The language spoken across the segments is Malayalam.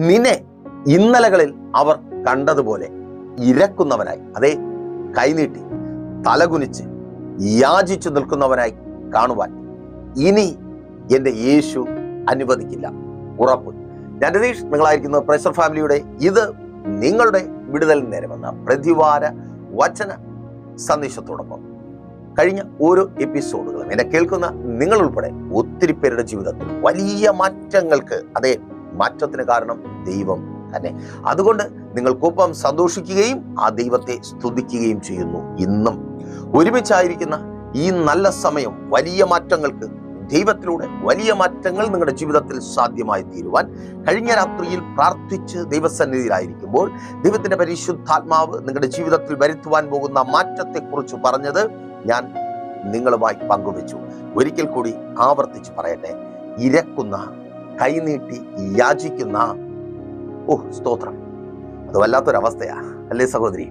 നിന്നെ ഇന്നലകളിൽ അവർ കണ്ടതുപോലെ ഇരക്കുന്നവനായി, അതേ കൈനീട്ടി തലകുനിച്ച് യാചിച്ചു നിൽക്കുന്നവനായി കാണുവാൻ ഇനി എൻ്റെ യേശു അനുവദിക്കില്ല. ഉറപ്പ്. ഞാൻ രതീഷ്, നിങ്ങളായിരിക്കുന്നത് പ്രൈസർ ഫാമിലിയുടെ ഇത് നിങ്ങളുടെ വിടുതൽ നേരമെന്ന പ്രതിവാര വചന സന്ദേശത്തോടൊപ്പം കഴിഞ്ഞ ഓരോ എപ്പിസോഡുകളും എന്നെ കേൾക്കുന്ന നിങ്ങൾ ഉൾപ്പെടെ ഒത്തിരി പേരുടെ ജീവിതത്തിൽ വലിയ മാറ്റങ്ങൾക്ക്, അതേ മാറ്റത്തിന് കാരണം ദൈവം തന്നെ. അതുകൊണ്ട് നിങ്ങൾക്കൊപ്പം സന്തോഷിക്കുകയും ആ ദൈവത്തെ സ്തുതിക്കുകയും ചെയ്യുന്നു. ഇന്നും ഒരുമിച്ചായിരിക്കുന്ന ഈ നല്ല സമയം വലിയ മാറ്റങ്ങൾക്ക്, ദൈവത്തിലൂടെ വലിയ മാറ്റങ്ങൾ നിങ്ങളുടെ ജീവിതത്തിൽ സാധ്യമായി തീരുവാൻ കഴിഞ്ഞ രാത്രിയിൽ പ്രാർത്ഥിച്ച് ദൈവസന്നിധിയിലായിരിക്കുമ്പോൾ ദൈവത്തിന്റെ പരിശുദ്ധാത്മാവ് നിങ്ങളുടെ ജീവിതത്തിൽ വരുത്തുവാൻ പോകുന്ന മാറ്റത്തെക്കുറിച്ച് പറഞ്ഞത് ഞാൻ നിങ്ങളുമായി പങ്കുവെച്ചു. ഒരിക്കൽ കൂടി ആവർത്തിച്ച് പറയട്ടെ, ഇരക്കുന്ന, കൈനീട്ടി യാചിക്കുന്ന, സ്തോത്രം. അത് വല്ലാത്തൊരവസ്ഥയാ അല്ലേ സഹോദരി?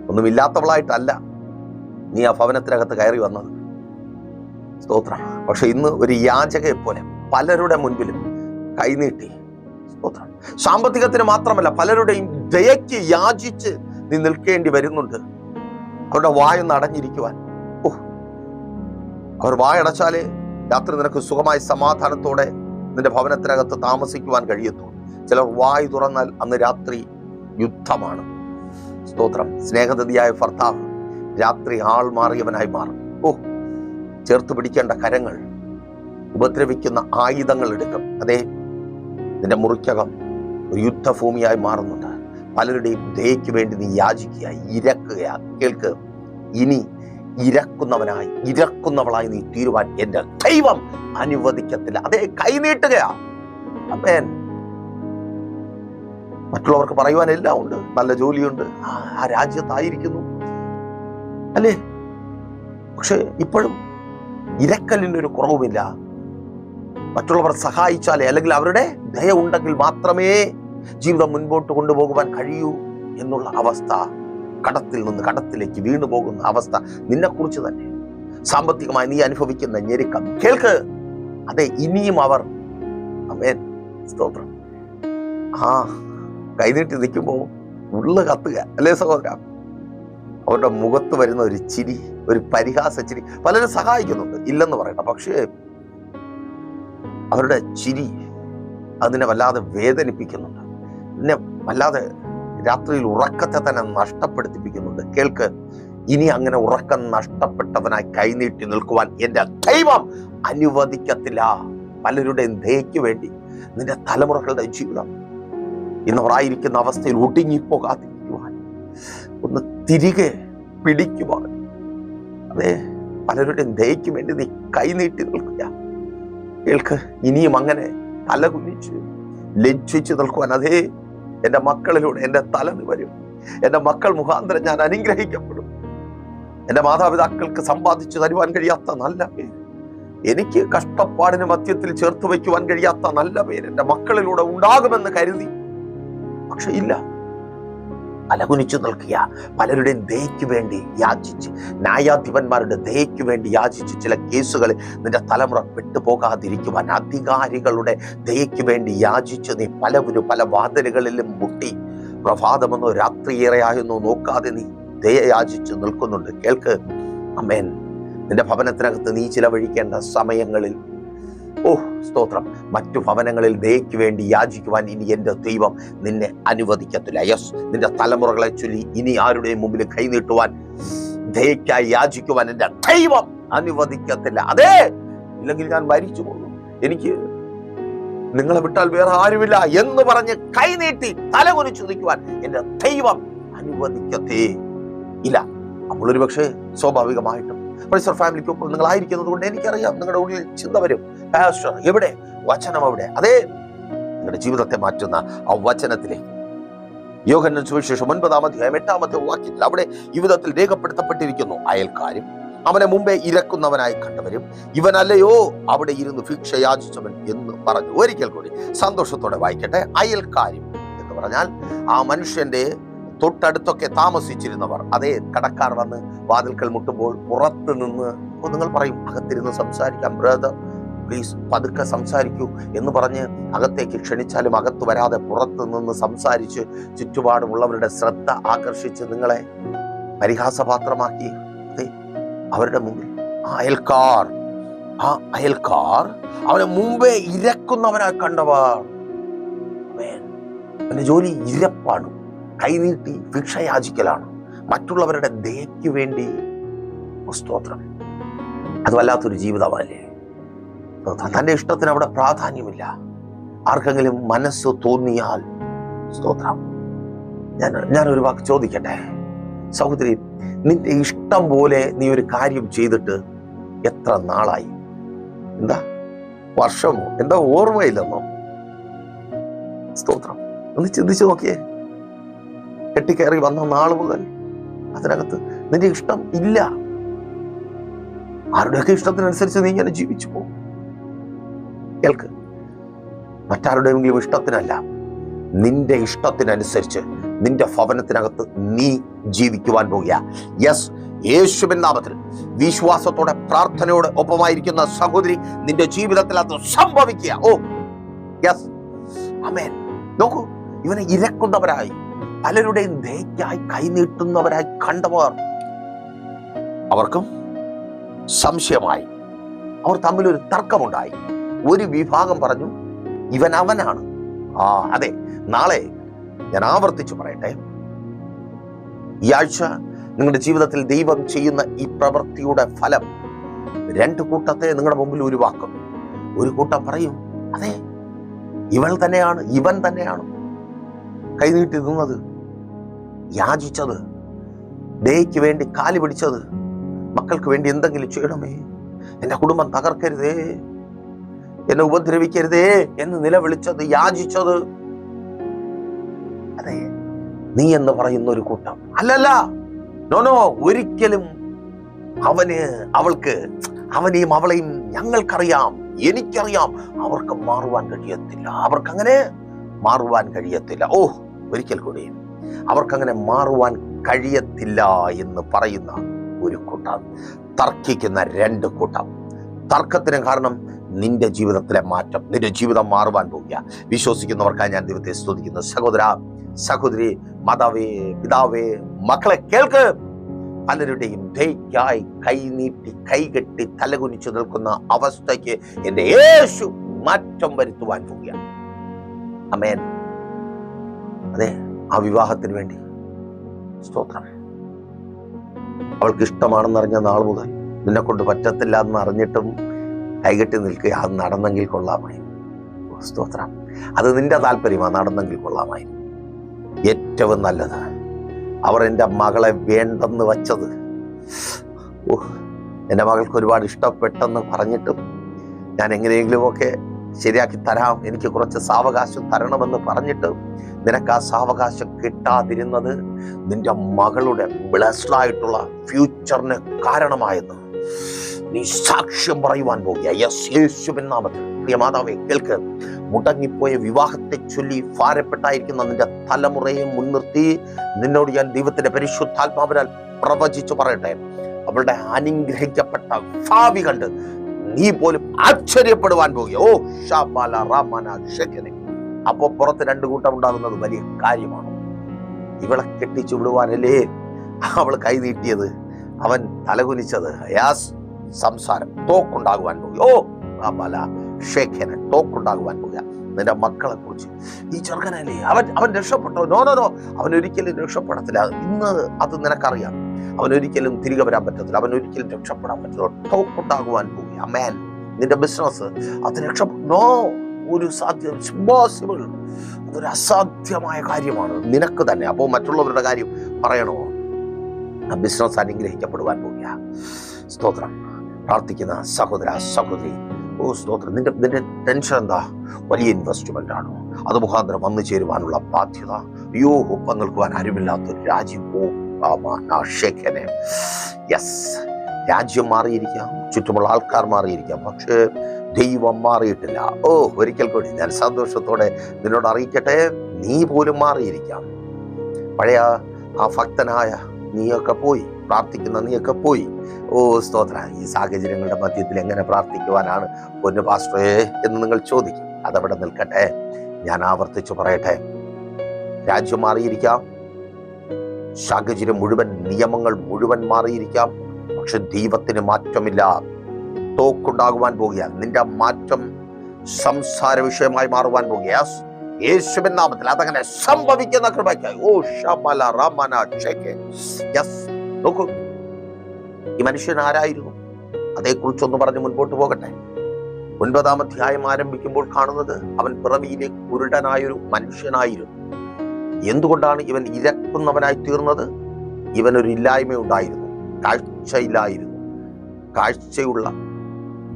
ഒന്നുമില്ലാത്തവളായിട്ടല്ല നീ ആ ഭവനത്തിനകത്ത് കയറി വന്നത്, സ്തോത്രം. പക്ഷെ ഇന്ന് ഒരു യാചകയെ പോലെ പലരുടെ മുൻപിലും കൈനീട്ടി, സ്തോത്രം. സാമ്പത്തികത്തിന് മാത്രമല്ല, പലരുടെയും ദയയ്ക്ക് യാചിച്ച് നീ നിൽക്കേണ്ടി വരുന്നുണ്ട്. അവരുടെ വായൊന്ന് അടഞ്ഞിരിക്കുവാൻ. അവർ വായടച്ചാലേ രാത്രി നിനക്ക് സുഖമായി സമാധാനത്തോടെ നിന്റെ ഭവനത്തിനകത്ത് താമസിക്കുവാൻ കഴിയത്തുള്ളൂ. ചിലർ വായു തുറന്നാൽ അന്ന് രാത്രി യുദ്ധമാണ്, സ്തോത്രം. സ്നേഹനിധിയായ ഭർത്താവ് രാത്രി ആൾ മാറിയവനായി മാറും. ചേർത്ത് പിടിക്കേണ്ട കരങ്ങൾ ഉപദ്രവിക്കുന്ന ആയുധങ്ങൾ എടുക്കും. അതേ, നിന്റെ മുറിക്കകം ഒരു യുദ്ധഭൂമിയായി മാറുന്നുണ്ട്. പലരുടെയും ദയയ്ക്ക് വേണ്ടി നീ യാചിക്കുക, ഇരക്കുക. കേൾക്ക്, ഇനി ഇരക്കുന്നവനായി, ഇരക്കുന്നവളായി നീ തീരുവാൻ എൻ്റെ ദൈവം അനുവദിക്കത്തില്ല. അതേ, കൈനീട്ടുകയാ. അമേൻ. മറ്റുള്ളവർക്ക് പറയുവാൻ എല്ലാം ഉണ്ട്, നല്ല ജോലിയുണ്ട്, ആ രാജ്യത്തായിരിക്കുന്നു അല്ലേ? പക്ഷെ ഇപ്പോഴും ഇരക്കലിനൊരു കുറവുമില്ല. മറ്റുള്ളവർ സഹായിച്ചാലേ, അല്ലെങ്കിൽ അവരുടെ ദയ ഉണ്ടെങ്കിൽ മാത്രമേ ജീവിതം മുൻപോട്ട് കൊണ്ടുപോകുവാൻ കഴിയൂ എന്നുള്ള അവസ്ഥ, കടത്തിൽ നിന്ന് കടത്തിലേക്ക് വീണു പോകുന്ന അവസ്ഥ നിന്നെക്കുറിച്ച് തന്നെ. സാമ്പത്തികമായി നീ അനുഭവിക്കുന്ന ഞെരുക്കം കേൾക്ക്. അതെ, ഇനിയും അവർ, ആമേൻ, സ്തോത്രം, കൈനീട്ടി നിൽക്കുമ്പോൾ ഉള്ളു കത്തുക അല്ലേ സഹോദര? അവരുടെ മുഖത്ത് വരുന്ന ഒരു ചിരി, ഒരു പരിഹാസ ചിരി. പലരും സഹായിക്കുന്നുണ്ട്, ഇല്ലെന്ന് പറയണ്ട. പക്ഷേ അവരുടെ ചിരി അതിനെ വല്ലാതെ വേദനിപ്പിക്കുന്നുണ്ട്, എന്നെ വല്ലാതെ രാത്രിയിൽ ഉറക്കത്തെ തന്നെ നഷ്ടപ്പെടുത്തിപ്പിക്കുന്നുണ്ട്. കേൾക്ക്, ഇനി അങ്ങനെ ഉറക്കം നഷ്ടപ്പെട്ടവനായി കൈനീട്ടി നിൽക്കുവാൻ എൻ്റെ ദൈവം അനുവദിക്കത്തില്ല. പലരുടെയും ദയയ്ക്ക് വേണ്ടി നിന്റെ തലമുറകളുടെ ജീവിതം ഇന്നവരായിരിക്കുന്ന അവസ്ഥയിൽ ഒടുങ്ങിപ്പോകാതിരിക്കുവാൻ, ഒന്ന് തിരികെ പിടിക്കുവാൻ, അതെ, പലരുടെയും ദയയ്ക്ക് വേണ്ടി നീ കൈനീട്ടി നിൽക്കുക. കേൾക്ക്, ഇനിയും അങ്ങനെ തലകുനിച്ച് ലജ്ജിച്ച് നിൽക്കുവാൻ, അതേ, എൻ്റെ മക്കളിലൂടെ എൻ്റെ തല നിവരും, എൻ്റെ മക്കൾ മുഖാന്തരം ഞാൻ അനുഗ്രഹിക്കപ്പെടും, എൻ്റെ മാതാപിതാക്കൾക്ക് സമ്പാദിച്ചു തരുവാൻ കഴിയാത്ത നല്ല പേര്, എനിക്ക് കഷ്ടപ്പാടിന് മധ്യത്തിൽ ചേർത്ത് വയ്ക്കുവാൻ കഴിയാത്ത നല്ല പേര് എൻ്റെ മക്കളിലൂടെ ഉണ്ടാകുമെന്ന് കരുതി. പക്ഷെ ഇല്ല, തലകുനിച്ചു നിൽക്കുക. പലരുടെയും ദയയ്ക്ക് വേണ്ടി യാചിച്ച്, ന്യായാധിപന്മാരുടെ ദയയ്ക്ക് വേണ്ടി യാചിച്ച് ചില കേസുകളിൽ നിന്റെ തലമുറ പെട്ടുപോകാതിരിക്കുവാൻ അധികാരികളുടെ ദയയ്ക്ക് വേണ്ടി യാചിച്ച് നീ പല വാതിലുകളിലും മുട്ടി. പ്രഭാതമെന്നോ രാത്രിയേറെയായെന്നോ നോക്കാതെ നീ ദയ യാചിച്ച് നിൽക്കുന്നുണ്ട്. കേൾക്ക്, ആമേൻ. നിന്റെ ഭവനത്തിനകത്ത് നീ ചിലവഴിക്കേണ്ട സമയങ്ങളിൽ, സ്തോത്രം, മറ്റു ഭവനങ്ങളിൽ ദയയ്ക്ക് വേണ്ടി യാചിക്കുവാൻ ഇനി എൻ്റെ ദൈവം നിന്നെ അനുവദിക്കത്തില്ല. യെസ്, നിന്റെ തലമുറകളെ ചൊല്ലി ഇനി ആരുടെയും മുമ്പിൽ കൈനീട്ടുവാൻ, ദയയ്ക്കായി യാചിക്കുവാൻ എൻ്റെ ദൈവം അനുവദിക്കത്തില്ല. അതേ, ഇല്ലെങ്കിൽ ഞാൻ മരിച്ചു പോകും, എനിക്ക് നിങ്ങളെ വിട്ടാൽ വേറെ ആരുമില്ല എന്ന് പറഞ്ഞ് കൈനീട്ടി തലകുനിച്ചു നിൽക്കുവാൻ എൻ്റെ ദൈവം അനുവദിക്കത്തേ ഇല്ല. അപ്പോൾ ഒരു പക്ഷേ സ്വാഭാവികമായിട്ടും പ്രൈസർ ഫാമിലിക്കൊപ്പം നിങ്ങളായിരിക്കുന്നത് കൊണ്ട് എനിക്കറിയാം നിങ്ങളുടെ ഉള്ളിൽ ചിന്ത വരും, പാസ്റ്റർ എവിടെ, വചനം എവിടെ? അതേ, നിങ്ങളുടെ ജീവിതത്തെ മാറ്റുന്ന ആ വചനത്തിലേക്ക് യോഹന്നാൻ സുവിശേഷം 9-ാം അധ്യായം 8-ാമത്തെ വാക്യത്തിൽ അവിടെ ഈ വിധത്തിൽ രേഖപ്പെടുത്തപ്പെട്ടിരിക്കുന്നു, അയൽക്കാരും അവനെ മുമ്പേ ഇരക്കുന്നവനായി കണ്ടവരും ഇവനല്ലയോ അവിടെ ഇരുന്ന് ഭിക്ഷ യാചിച്ചവൻ എന്ന് പറഞ്ഞു. ഒരിക്കൽ കൂടി സന്തോഷത്തോടെ വായിക്കട്ടെ. അയൽക്കാരും എന്ന് പറഞ്ഞാൽ ആ മനുഷ്യന്റെ തൊട്ടടുത്തൊക്കെ താമസിച്ചിരുന്നവർ. അതേ, കടക്കാർ വന്ന് വാതിൽക്കൽ മുട്ടുമ്പോൾ പുറത്ത് നിന്ന് നിങ്ങൾ പറയും, അകത്തിരുന്ന് സംസാരിക്കാം ബ്രദർ, പ്ലീസ് പതുക്കെ സംസാരിക്കൂ എന്ന് പറഞ്ഞ് അകത്തേക്ക് ക്ഷണിച്ചാലും അകത്ത് വരാതെ പുറത്ത് നിന്ന് സംസാരിച്ച് ചുറ്റുപാടുമുള്ളവരുടെ ശ്രദ്ധ ആകർഷിച്ച് നിങ്ങളെ പരിഹാസപാത്രമാക്കി അവരുടെ മുമ്പിൽ അയൽക്കാർ അവനെ മുമ്പേ ഇരക്കുന്നവനായി കണ്ടവർ. അവന്റെ ജോലി ഇരപ്പാണ്, കൈനീട്ടി ഭിക്ഷ യാചിക്കലാണ്, മറ്റുള്ളവരുടെ ദയയ്ക്ക് വേണ്ടി. സ്തോത്രം. അത് വല്ലാത്തൊരു ജീവിതമല്ലേ? തന്റെ ഇഷ്ടത്തിന് അവിടെ പ്രാധാന്യമില്ല. ആർക്കെങ്കിലും മനസ്സ് തോന്നിയാൽ, സ്തോത്രം, ഞാനൊരു വാക്ക് ചോദിക്കട്ടെ സഹോദരി, നിന്റെ ഇഷ്ടം പോലെ നീ ഒരു കാര്യം ചെയ്തിട്ട് എത്ര നാളായി? എന്താ വർഷമോ? എന്താ ഓർമ്മയില്ലെന്നോ? സ്തോത്രം. ഒന്ന് ചിന്തിച്ചു നോക്കിയേ. കെട്ടിക്കയറി വന്ന നാൾ മുതൽ അതിനകത്ത് നിന്റെ ഇഷ്ടം ഇല്ല. ആരുടെയൊക്കെ ഇഷ്ടത്തിനനുസരിച്ച് നീ ഇങ്ങനെ ജീവിച്ചു പോകും. കേൾക്ക്, മറ്റാരുടെയെങ്കിലും ഇഷ്ടത്തിനല്ല, നിന്റെ ഇഷ്ടത്തിനനുസരിച്ച് നിന്റെ ഭവനത്തിനകത്ത് നീ ജീവിക്കുവാൻ പോകുക. യെസ്, യേശുവിൻ നാമത്തിൽ വിശ്വാസത്തോടെ പ്രാർത്ഥനയോടെ ഒപ്പമായിരിക്കുന്ന സഹോദരി, നിന്റെ ജീവിതത്തിൽ അത് സംഭവിക്കുക. ഓ യെസ്, ആമേൻ. നോക്കൂ, ഇവനെ ഇരക്കുന്നവരായി, പലരുടെയും ദയയ്ക്കായി കൈനീട്ടുന്നവരായി കണ്ടവർ, അവർക്കും സംശയമായി. അവർ തമ്മിലൊരു തർക്കമുണ്ടായി. ഒരു വിഭാഗം പറഞ്ഞു ഇവൻ അവനാണ്. അതെ, നാളെ ഞാൻ ആവർത്തിച്ചു പറയട്ടെ, ഈ ആഴ്ച നിങ്ങളുടെ ജീവിതത്തിൽ ദൈവം ചെയ്യുന്ന ഈ പ്രവൃത്തിയുടെ ഫലം രണ്ട് കൂട്ടത്തെ നിങ്ങളുടെ മുമ്പിൽ ഉരുവാക്കും. ഒരു കൂട്ടം പറയും, അതെ ഇവൾ തന്നെയാണ്, ഇവൻ തന്നെയാണ് കൈനീട്ടി നിന്നത്, യാചിച്ചത്, ദയയ്ക്ക് വേണ്ടി കാല് പിടിച്ചത്, മക്കൾക്ക് വേണ്ടി എന്തെങ്കിലും ചെയ്യണമേ, എന്റെ കുടുംബം തകർക്കരുതേ, എന്നെ ഉപദ്രവിക്കരുതേ എന്ന് നിലവിളിച്ചത്, യാചിച്ചത്. അതെ, നീ എന്ന് പറയുന്ന ഒരു കൂട്ടം. അല്ലല്ല, നോ, ഒരിക്കലും അവനെയും അവളെയും ഞങ്ങൾക്കറിയാം, എനിക്കറിയാം, അവർക്ക് മാറുവാൻ കഴിയത്തില്ല, അവർക്കങ്ങനെ മാറുവാൻ കഴിയത്തില്ല. ഒരിക്കൽ കൂടി, അവർക്കങ്ങനെ മാറുവാൻ കഴിയത്തില്ല എന്ന് പറയുന്ന ഒരു കൂട്ടം, തർക്കിക്കുന്ന രണ്ട് കൂട്ടം. തർക്കത്തിന് കാരണം നിന്റെ ജീവിതത്തിലെ മാറ്റം, നിന്റെ ജീവിതം മാറുവാൻ പോകുക. വിശ്വസിക്കുന്നവർക്കായി ഞാൻ ദൈവത്തെ സ്തുതിക്കുന്നു. സഹോദര, സഹോദരി, മാതാവേ, പിതാവേ, മക്കളെ കേൾക്ക്. പലരുടെയും ദയയ്ക്കായി കൈനീട്ടി കൈകെട്ടി തലകുനിച്ചു നിൽക്കുന്ന അവസ്ഥയ്ക്ക് എന്റെ യേശു മാറ്റം വരുത്തുവാൻ പോകുക. ആമേൻ. അതെ, ആ വിവാഹത്തിന് വേണ്ടി സ്തോത്രം. അവൾക്ക് ഇഷ്ടമാണെന്നറിഞ്ഞ നാൾ മുതൽ നിന്നെ കൊണ്ട് പറ്റത്തില്ല എന്ന് അറിഞ്ഞിട്ടും കൈകെട്ടി നിൽക്കുക. അത് നടന്നെങ്കിൽ കൊള്ളാമായി. സ്തോത്രം. അത് നിന്റെ താല്പര്യമാണ്, നടന്നെങ്കിൽ കൊള്ളാമായി. ഏറ്റവും നല്ലത്, അവർ എൻ്റെ മകളെ വേണ്ടെന്ന് വച്ചത്, എൻ്റെ മകൾക്ക് ഒരുപാട് ഇഷ്ടപ്പെട്ടെന്ന് പറഞ്ഞിട്ടും ഞാൻ എങ്ങനെയെങ്കിലുമൊക്കെ ശരിയാക്കി തരാം, എനിക്ക് കുറച്ച് സാവകാശം തരണമെന്ന് പറഞ്ഞിട്ട് നിനക്ക് ആ സാവകാശം കിട്ടാതിരുന്നത് നിന്റെ മകളുടെ ബ്ലെസ്ഡ് ആയിട്ടുള്ള ഫ്യൂച്ചറിന് കാരണമായെന്ന് നീ സാക്ഷ്യം പറയുവാൻ പോകുക. യേശുവിൻ നാമത്തിൽ. പ്രിയ മാതാവേ കേൾക്ക്, മുടങ്ങിപ്പോയ വിവാഹത്തെ ചൊല്ലി ഭാരപ്പെട്ടായിരിക്കുന്ന നിന്റെ തലമുറയെ മുൻനിർത്തി നിന്നോട് ഞാൻ ദൈവത്തിന്റെ പരിശുദ്ധാത്മാവിനാൽ പ്രവചിച്ചു പറയട്ടെ, അവളുടെ അനുഗ്രഹിക്കപ്പെട്ട ഭാവി കണ്ട് നീ പോലും ആശ്ചര്യപ്പെടുവാൻ പോകുക. അപ്പോ പുറത്ത് രണ്ട് കൂട്ടം ഉണ്ടാകുന്നത് വലിയ കാര്യമാണ്. ഇവളെ കെട്ടിച്ചു വിടുവാനല്ലേ അവൾ കൈനീട്ടിയത്, അവൻ തലകുനിച്ചത്. സംസാരം തോക്കുണ്ടാകുവാൻ പോകുക. തോക്കുണ്ടാകുവാൻ പോകുക. നിന്റെ മക്കളെ കുറിച്ച് ഈ ചെറുക്കനല്ലേ അവൻ രക്ഷപ്പെട്ടോ? നോ, അവൻ ഒരിക്കലും രക്ഷപ്പെടത്തില്ല. ഇന്ന് അത് നിനക്കറിയാം. അവനൊരിക്കലും തിരികെ വരാൻ പറ്റത്തില്ല, അവനൊരിക്കലും രക്ഷപ്പെടാൻ പറ്റില്ല. തോക്കുണ്ടാകുവാൻ പോകുക. അമേൻ. നിന്റെ ബിസിനസ് അത് രക്ഷപ്പെടണോ? ഒരു സാധ്യത, ഇമ്പോസിബിൾ. അതൊരു അസാധ്യമായ കാര്യമാണ് നിനക്ക് തന്നെ. അപ്പോൾ മറ്റുള്ളവരുടെ കാര്യം പറയണോ? ആ ബിസിനസ് അനുഗ്രഹിക്കപ്പെടുവാൻ പോകുക. സ്തോത്രം. പ്രാർത്ഥിക്കുന്ന സഹോദര, സഹോദരി, സ്തോത്രം. നിന്റെ ടെൻഷൻ എന്താ? വലിയ ഇൻവെസ്റ്റ്മെന്റ് ആണോ? അത് മുഖാന്തരം വന്നു ചേരുവാനുള്ള ബാധ്യത. ഒപ്പം നിൽക്കുവാൻ ആരുമില്ലാത്തൊരു രാജ്യം. യെസ്, രാജ്യം മാറിയിരിക്കാം, ചുറ്റുമുള്ള ആൾക്കാർ മാറിയിരിക്കാം, പക്ഷേ ദൈവം മാറിയിട്ടില്ല. ഒരിക്കൽ കൂടി ഞാൻ സന്തോഷത്തോടെ നിന്നോട് അറിയിക്കട്ടെ, നീ പോലും മാറിയിരിക്കാം. പഴയ ആ ഭക്തനായ നീയൊക്കെ പോയി, പ്രാർത്ഥിക്കുന്ന നീയൊക്കെ പോയി. ഓ സ്തോത്ര, ഈ സാഹചര്യങ്ങളുടെ മധ്യത്തിൽ എങ്ങനെ പ്രാർത്ഥിക്കുവാനാണ് പൊന്നു പാസ്റ്ററേ എന്ന് നിങ്ങൾ ചോദിക്കും. അതവിടെ നിൽക്കട്ടെ. ഞാൻ ആവർത്തിച്ചു പറയട്ടെ, രാജ്യം മാറിയിരിക്കാം, സാഹചര്യം മുഴുവൻ, നിയമങ്ങൾ മുഴുവൻ മാറിയിരിക്കാം, പക്ഷെ ദൈവത്തിന് മാറ്റമില്ല. തോക്കുണ്ടാകുവാൻ പോകുക, നിന്റെ മാറ്റം സംസാര വിഷയമായി മാറുവാൻ പോകുക. യേശുവിൻ നാമത്തിൽ അതങ്ങനെ സംഭവിക്കുന്ന കൃപയ്ക്കായി. ഓ ശബല റമന ഷെകെ. യെസ്, നോക്കൂ, ഈ മനുഷ്യൻ ആരായിരുന്നു? അതേക്കുറിച്ചൊന്ന് പറഞ്ഞ് മുൻപോട്ട് പോകട്ടെ. 9-ാം അധ്യായം ആരംഭിക്കുമ്പോൾ കാണുന്നത് അവൻ പിറവിയിലെ കുരുടനായൊരു മനുഷ്യനായിരുന്നു. എന്തുകൊണ്ടാണ് ഇവൻ ഇരക്കുന്നവനായി തീർന്നത്? ഇവനൊരു ഇല്ലായ്മ ഉണ്ടായിരുന്നു, കാഴ്ചയില്ലായിരുന്നു. കാഴ്ചയുള്ള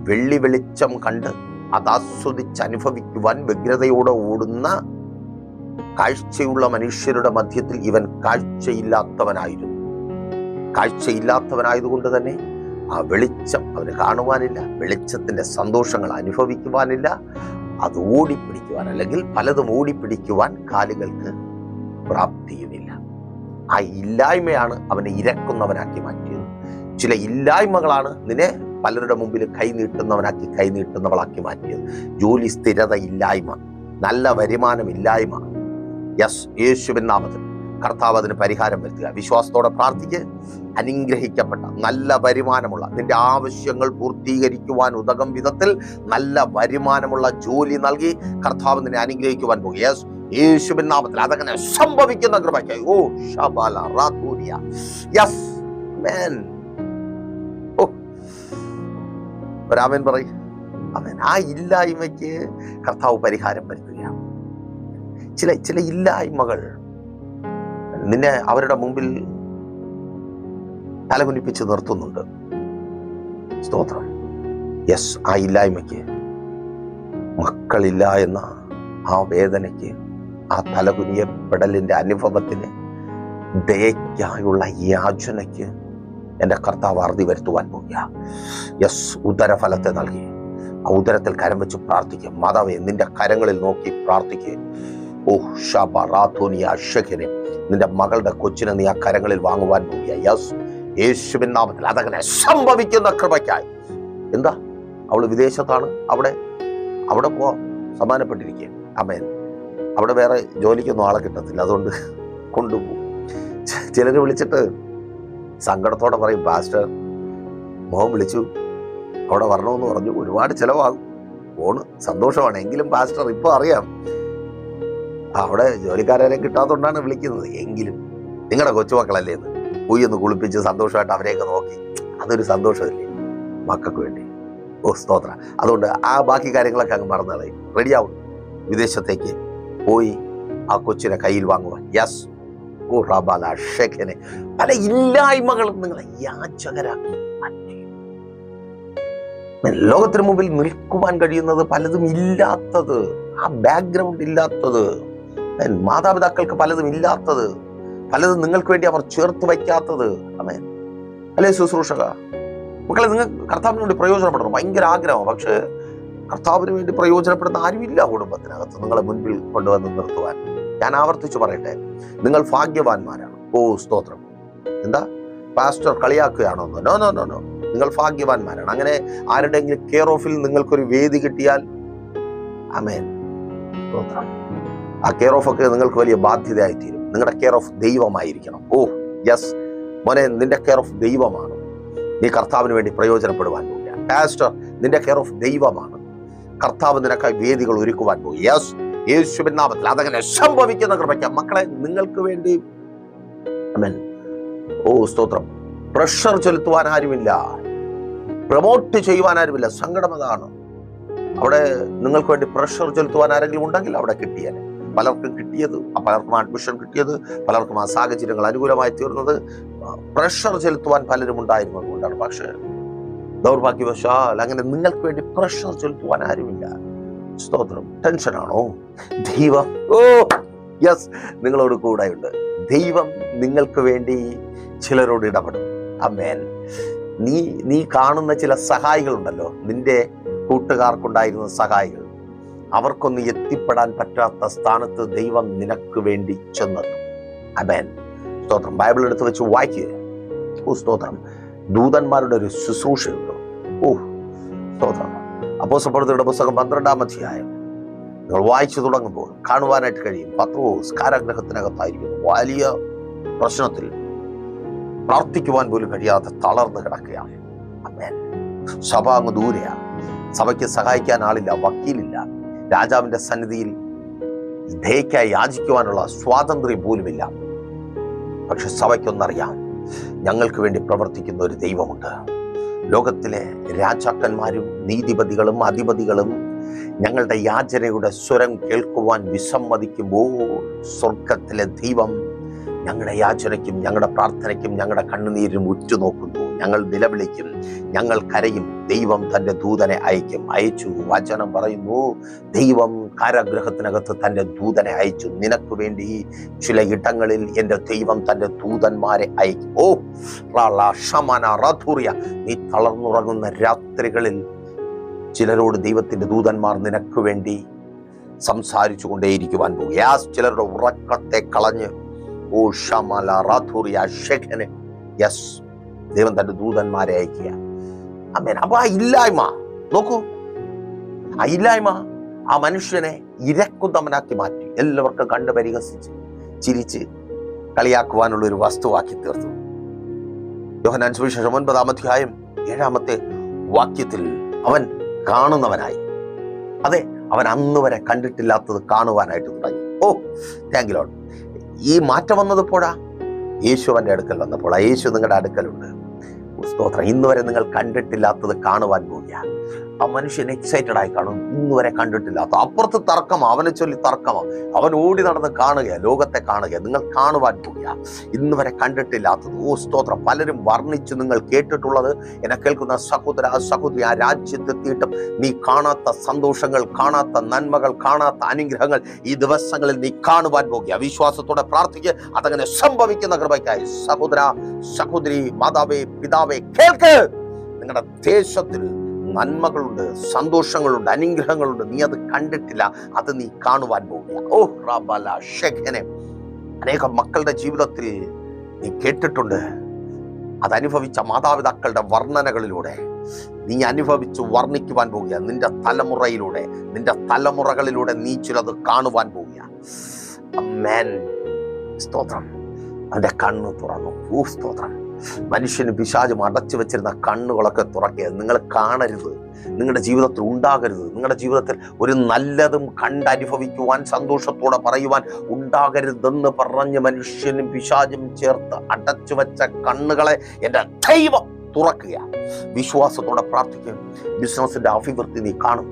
വെള്ളി വെളിച്ചം കണ്ട് അതാസ്വദിച്ച് അനുഭവിക്കുവാൻ വ്യഗ്രതയോടെ ഓടുന്ന കാഴ്ചയുള്ള മനുഷ്യരുടെ മധ്യത്തിൽ ഇവൻ കാഴ്ചയില്ലാത്തവനായിരുന്നു. കാഴ്ചയില്ലാത്തവനായതുകൊണ്ട് തന്നെ ആ വെളിച്ചം അവന് കാണുവാനില്ല, വെളിച്ചത്തിന്റെ സന്തോഷങ്ങൾ അനുഭവിക്കുവാനില്ല, അത് ഓടിപ്പിടിക്കുവാൻ, അല്ലെങ്കിൽ പലതും ഓടിപ്പിടിക്കുവാൻ കാലുകൾക്ക് പ്രാപ്തിയുമില്ല. ആ ഇല്ലായ്മയാണ് അവനെ ഇരക്കുന്നവനാക്കി മാറ്റിയത്. ചില ഇല്ലായ്മകളാണ് നിന്നെ പലരുടെ മുമ്പിൽ കൈനീട്ടുന്നവനാക്കി, കൈനീട്ടുന്നവളാക്കി മാറ്റിയത്. ജോലി സ്ഥിരത ഇല്ലായ്മ, നല്ല വരുമാനം ഇല്ലായ്മ. യെസ്, യേശുവിൻ നാമത്തിൽ കർത്താവ് അതിന് പരിഹാരം വരുത്തുക. വിശ്വാസത്തോടെ പ്രാർത്ഥിക്ക്. അനുഗ്രഹിക്കപ്പെട്ട നല്ല വരുമാനമുള്ള, നിന്റെ ആവശ്യങ്ങൾ പൂർത്തീകരിക്കുവാൻ ഉതകും വിധത്തിൽ നല്ല വരുമാനമുള്ള ജോലി നൽകി കർത്താവ് നിന്നെ അനുഗ്രഹിക്കുവാൻ പോകും. യെസ്, യേശുവിൻ നാമത്തിൽ അതങ്ങനെ സംഭവിക്കുന്ന കൃപയ്ക്കായി. ഓ ശബല റാതൂരിയ. യെസ് ആമേൻ. ഓ ഒരാമേൻ പറയും. ആമേൻ. ആ ഇല്ലായ്മയ്ക്ക് കർത്താവ് പരിഹാരം വരുത്തുകയാണ്. ചില ഇല്ലായ്മകൾ നിന്നെ അവരുടെ മുമ്പിൽ തലകുനിപ്പിച്ച് നിർത്തുന്നുണ്ട്. സ്തോത്രം. യെസ്, ആ ഇല്ലായ്മയ്ക്ക്, മക്കളില്ല എന്ന ആ വേദനയ്ക്ക്, ആ തലകുനിയപ്പെടലിന്റെ അനുഭവത്തിന്, ദയയ്ക്കായുള്ള യാചനയ്ക്ക് എൻ്റെ കർത്താവ് അറുതി വരുത്തുവാൻ പോകുക. യെസ്, ഉദരഫലത്തെ നൽകി ആ ഉദരത്തിൽ കരം വെച്ച് പ്രാർത്ഥിക്കുക. മാതാവേ, നിന്റെ കരങ്ങളിൽ നോക്കി പ്രാർത്ഥിക്കുക. ഓ ഷബറാത്തോനിയ ഷെഖനെ, നിന്റെ മകളുടെ കൊച്ചിനെ നീ ആ കരങ്ങളിൽ വാങ്ങുവാൻ പോകുക. യെസ്, യേശുവിൻ നാമത്തിൽ അതങ്ങനെ സംഭവിക്കുന്ന കൃപയ്ക്കായി. എന്താ, അവള് വിദേശത്താണ്, അവിടെ പോവാം, സമാനപ്പെട്ടിരിക്കുക. ആമേൻ. അവിടെ വേറെ ജോലിക്കൊന്നും ആളെ കിട്ടത്തില്ല, അതുകൊണ്ട് കൊണ്ടുപോകും. ചിലര് വിളിച്ചിട്ട് സങ്കടത്തോടെ പറയും, പാസ്റ്റർ മോഹൻ വിളിച്ചു, അവിടെ വരണമെന്ന് പറഞ്ഞു, ഒരുപാട് ചിലവാകും, പോണ് സന്തോഷമാണ്, എങ്കിലും പാസ്റ്റർ ഇപ്പൊ അറിയാം അവിടെ ജോലിക്കാരെ കിട്ടാത്തതുകൊണ്ടാണ് വിളിക്കുന്നത്, എങ്കിലും നിങ്ങളുടെ കൊച്ചുമക്കളല്ലേ എന്ന് പോയി ഒന്ന് കുളിപ്പിച്ച് സന്തോഷമായിട്ട് അവരെയൊക്കെ നോക്കി, അതൊരു സന്തോഷമല്ലേ മക്കൾക്ക് വേണ്ടി. ഓ സ്തോത്ര. അതുകൊണ്ട് ആ ബാക്കി കാര്യങ്ങളൊക്കെ അങ്ങ് മറന്നുകളയും. റെഡിയാവും, വിദേശത്തേക്ക് പോയി ആ കൊച്ചിനെ കയ്യിൽ വാങ്ങുവാൻ. യെസ്, ഓ റബാല ഷെഖനെ. പല ഇല്ലായ്മകളും നിങ്ങളെ യാചകരാക്കി മാറ്റി. ലോകത്തിന് മുമ്പിൽ നിൽക്കുവാൻ കഴിയുന്നത് പലതും ഇല്ലാത്തത്, ആ ബാക്ക്ഗ്രൗണ്ട് ഇല്ലാത്തത്, മാതാപിതാക്കൾക്ക് പലതും ഇല്ലാത്തത്, പലതും നിങ്ങൾക്ക് വേണ്ടി അവർ ചേർത്ത് വയ്ക്കാത്തത്. ആമേൻ. അല്ലേ ശുശ്രൂഷക മക്കളെ, നിങ്ങൾ കർത്താവിന് വേണ്ടി പ്രയോജനപ്പെടണം, ഭയങ്കര ആഗ്രഹമാണ്. പക്ഷെ കർത്താവിന് വേണ്ടി പ്രയോജനപ്പെടുന്ന ആരുമില്ല കുടുംബത്തിനകത്ത് നിങ്ങളെ മുൻപിൽ കൊണ്ടുവന്ന് നിർത്തുവാൻ. ഞാൻ ആവർത്തിച്ചു പറയട്ടെ, നിങ്ങൾ ഭാഗ്യവാന്മാരാണ്. ഓ സ്തോത്രം. എന്താ പാസ്റ്റർ കളിയാക്കുകയാണോ? നോ നോ നോ നോ, നിങ്ങൾ ഭാഗ്യവാന്മാരാണ്. അങ്ങനെ ആരുടെയെങ്കിലും കെയർ ഓഫിൽ നിങ്ങൾക്കൊരു വേദി കിട്ടിയാൽ, ആമേൻ, സ്തോത്രം, ആ കെയർ ഓഫ് ഒക്കെ നിങ്ങൾക്ക് വലിയ ബാധ്യതയായി തീരും. നിങ്ങളുടെ കെയർ ഓഫ് ദൈവമായിരിക്കണം. ഓ യെസ് മോനെ, നിന്റെ കെയർ ഓഫ് ദൈവമാണ്. നീ കർത്താവിന് വേണ്ടി പ്രയോജനപ്പെടുവാൻ പോവുക. പാസ്റ്റർ, നിന്റെ കെയർ ഓഫ് ദൈവമാണ്. കർത്താവ് നിനക്കായി വേദികൾ ഒരുക്കുവാൻ പോകും. യെസ്, യേശുവിൻ നാമത്തിൽ അതങ്ങനെ സംഭവിക്കുന്ന കൃപയ്ക്ക്. മക്കളെ, നിങ്ങൾക്ക് വേണ്ടി ആമേൻ, ഓ സ്തോത്രം, പ്രഷർ ചെലുത്തുവാൻ ആരുമില്ല, പ്രൊമോട്ട് ചെയ്യുവാൻ ആരുമില്ല. സങ്കടം അതാണ്. അവിടെ നിങ്ങൾക്ക് വേണ്ടി പ്രഷർ ചെലുത്തുവാൻ ആരെങ്കിലും ഉണ്ടെങ്കിൽ അവിടെ കിട്ടിയാൽ, പലർക്കും കിട്ടിയത്, പലർക്കും അഡ്മിഷൻ കിട്ടിയത്, പലർക്കും ആ സാഹചര്യങ്ങൾ അനുകൂലമായി തീർന്നത് പ്രഷർ ചെലുത്തുവാൻ പലരും ഉണ്ടായിരുന്നു, അതുകൊണ്ടാണ്. പക്ഷേ ദൗർഭാഗ്യവശാൽ അങ്ങനെ നിങ്ങൾക്ക് വേണ്ടി പ്രഷർ ചെലുത്തുവാൻ ആരുമില്ല. സ്തോത്രം. ടെൻഷനാണോ? ദൈവം, ഓ യെസ്, നിങ്ങളോട് കൂടെയുണ്ട്. ദൈവം നിങ്ങൾക്ക് വേണ്ടി ചിലരോട് ഇടപെടും. ആമേൻ. നീ കാണുന്ന ചില സഹായികളുണ്ടല്ലോ, നിന്റെ കൂട്ടുകാർക്കുണ്ടായിരുന്ന സഹായികൾ, അവർക്കൊന്ന് എത്തിപ്പെടാൻ പറ്റാത്ത സ്ഥാനത്ത് ദൈവം നിനക്ക് വേണ്ടി ചെന്നെത്തും. ആമേൻ. സ്തോത്രം. ബൈബിൾ എടുത്ത് വെച്ച് വായിക്കുക. ഓ സ്തോത്രം. ദൂതന്മാരുടെ ഒരു ശുശ്രൂഷയുണ്ട്. ഓ സ്തോത്രം. അപ്പോസ്തലരുടെ പുസ്തകം 12-ാം അധ്യായം നിങ്ങൾ വായിച്ചു തുടങ്ങുമ്പോൾ കാണുവാനായിട്ട് കഴിയും. പത്രോസ് കാരാഗ്രഹത്തിനകത്തായിരിക്കുന്നു. വലിയ പ്രശ്നത്തിൽ പ്രാർത്ഥിക്കുവാൻ പോലും കഴിയാതെ തളർന്നു കിടക്കുകയാണ്. ആമേൻ. സഭ അങ്ങ് ദൂരെയാണ്. സഭയ്ക്ക് സഹായിക്കാൻ ആളില്ല, വക്കീലില്ല. രാജാവിന്റെ സന്നിധിയിൽ ദയക്കായി യാചിക്കുവാനുള്ള സ്വാതന്ത്ര്യം പോലുമില്ല. പക്ഷെ സഭയ്ക്കൊന്നറിയാം, ഞങ്ങൾക്ക് വേണ്ടി പ്രവർത്തിക്കുന്ന ഒരു ദൈവമുണ്ട്. ലോകത്തിലെ രാജാക്കന്മാരും നീതിപതികളും അധിപതികളും ഞങ്ങളുടെ യാചനയുടെ സ്വരം കേൾക്കുവാൻ വിസമ്മതിക്കുമ്പോൾ സ്വർഗത്തിലെ ദൈവം ഞങ്ങളുടെ യാചനയ്ക്കും ഞങ്ങളുടെ പ്രാർത്ഥനയ്ക്കും ഞങ്ങളുടെ കണ്ണുനീരിനും ഉറ്റുനോക്കുന്നു. ഞങ്ങൾ നിലവിളിക്കും, ഞങ്ങൾ കരയും. ദൈവം തൻ്റെ ദൂതനെ അയച്ചു. വചനം പറയുന്നു, ദൈവം കാരാഗ്രഹത്തിനകത്ത് തൻ്റെ ദൂതനെ അയച്ചു. നിനക്ക് വേണ്ടി ചില ഇടങ്ങളിൽ എൻ്റെ ദൈവം തൻ്റെ ദൂതന്മാരെ അയക്കും. ഓ ഷമന, നീ തളർന്നുറങ്ങുന്ന രാത്രികളിൽ ചിലരോട് ദൈവത്തിൻ്റെ ദൂതന്മാർ നിനക്ക് വേണ്ടി സംസാരിച്ചു കൊണ്ടേയിരിക്കുവാൻ പോകും. ചിലരുടെ ഉറക്കത്തെ കളഞ്ഞ് ഓ ഷമല റാഥൂറിയ ഷെഖനെ, യെസ്, ദൈവം തന്റെ ദൂതന്മാരെ അയക്കുക. ആമേൻ. അപ്പൊ ആ ഇല്ലായ്മ നോക്കൂ, ആ ഇല്ലായ്മ ആ മനുഷ്യനെ ഇരക്കുന്നവനാക്കി മാറ്റി. എല്ലാവർക്കും കണ്ട് പരിഹസിച്ച് ചിരിച്ച് കളിയാക്കുവാനുള്ള ഒരു വസ്തുവാക്കി തീർത്തു. യോഹന്നാൻ സുവിശേഷം 9-ാം അധ്യായം 7-ാമത്തെ വാക്യത്തിൽ അവൻ കാണുന്നവനായി. അതെ, അവൻ അന്ന് വരെ കണ്ടിട്ടില്ലാത്തത് കാണുവാനായിട്ട് തുടങ്ങി. ഓ താങ്ക് യു ലോർഡ്. ഈ മാറ്റം വന്നപ്പോഴാ യേശു അവൻ്റെ അടുക്കൽ വന്നപ്പോൾ. ആ യേശു നിങ്ങളുടെ അടുക്കലുണ്ട്. സ്തോത്രം. ഇന്ന് വരെ നിങ്ങൾ കണ്ടിട്ടില്ലാത്തത് കാണുവാൻ പോവുക. ആ മനുഷ്യൻ എക്സൈറ്റഡ് ആയി കാണും. ഇന്ന് വരെ കണ്ടിട്ടില്ലാത്ത, അപ്പുറത്ത് തർക്കമോ, അവനെ ചൊല്ലി തർക്കമോ, അവൻ ഓടി നടന്ന് കാണുക, ലോകത്തെ കാണുക. നിങ്ങൾ കാണുവാൻ പോവുക ഇന്ന് വരെ കണ്ടിട്ടില്ലാത്തത്. ഓ സ്തോത്രം. പലരും വർണ്ണിച്ച് നിങ്ങൾ കേട്ടിട്ടുള്ളത്, എന്നെ കേൾക്കുന്ന സഹോദര സഹോദരി, ആ രാജ്യത്തെത്തിയിട്ടും നീ കാണാത്ത സന്തോഷങ്ങൾ, കാണാത്ത നന്മകൾ, കാണാത്ത അനുഗ്രഹങ്ങൾ ഈ ദിവസങ്ങളിൽ നീ കാണുവാൻ പോകുക. വിശ്വാസത്തോടെ പ്രാർത്ഥിക്കുക. അതങ്ങനെ സംഭവിക്കുന്ന കൃപയ്ക്കായി സഹോദര സഹോദരി, മാതാവേ പിതാവേ, കേൾക്ക്. നിങ്ങളുടെ ദേശത്തിൽ നന്മകളുണ്ട്, സന്തോഷങ്ങളുണ്ട്, അനുഗ്രഹങ്ങളുണ്ട്. നീ അത് കണ്ടിട്ടില്ല, അത് നീ കാണുവാൻ പോവുക. ഓ റബല ഷെഖനെ, അനേകം മക്കളുടെ ജീവിതത്തിൽ നീ കേട്ടിട്ടുണ്ട്. അതനുഭവിച്ച മാതാപിതാക്കളുടെ വർണ്ണനകളിലൂടെ നീ അനുഭവിച്ച് വർണ്ണിക്കുവാൻ പോവുക. നിന്റെ തലമുറയിലൂടെ, നിന്റെ തലമുറകളിലൂടെ നീ ചിലത് കാണുവാൻ പോവുക. ആമേൻ. സ്തോത്രം. അവന്റെ കണ്ണ് തുറന്നു. ഓ സ്തോത്രം. മനുഷ്യന് പിശാചും അടച്ചു വെച്ചിരുന്ന കണ്ണുകളൊക്കെ തുറക്കുക. നിങ്ങൾ കാണരുത്, നിങ്ങളുടെ ജീവിതത്തിൽ ഉണ്ടാകരുത്. നിങ്ങളുടെ ജീവിതത്തിൽ ഒരു നല്ലതും കണ്ടനുഭവിക്കുവാൻ, സന്തോഷത്തോടെ പറയുവാൻ ഉണ്ടാകരുതെന്ന് പറഞ്ഞ് മനുഷ്യനും പിശാചും ചേർത്ത് അടച്ചു വെച്ച കണ്ണുകളെ എൻ്റെ ദൈവം തുറക്കുക. വിശ്വാസത്തോടെ പ്രാർത്ഥിക്കുക. ബിസിനസിന്റെ അഭിവൃദ്ധി നീ കാണും.